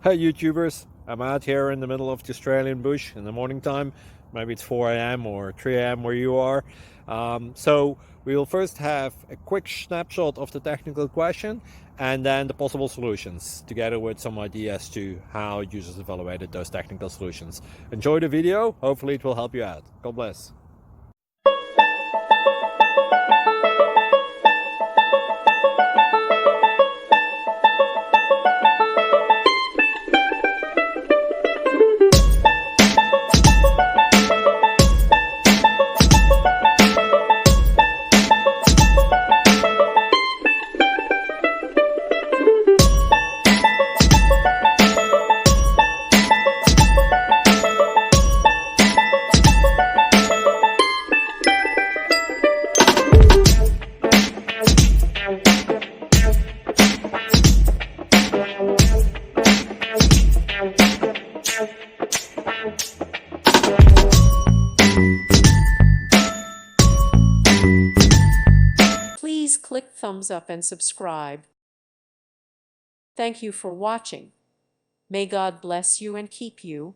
Hey YouTubers, I'm out here in the middle of the Australian bush in the morning time. Maybe it's 4 a.m. or 3 a.m. where you are. So we'll first have a quick snapshot of the technical question and then the possible solutions, together with some ideas to how users evaluated those technical solutions. Enjoy the video, hopefully it will help you out. God bless. Please click thumbs up and subscribe. Thank you for watching. May God bless you and keep you.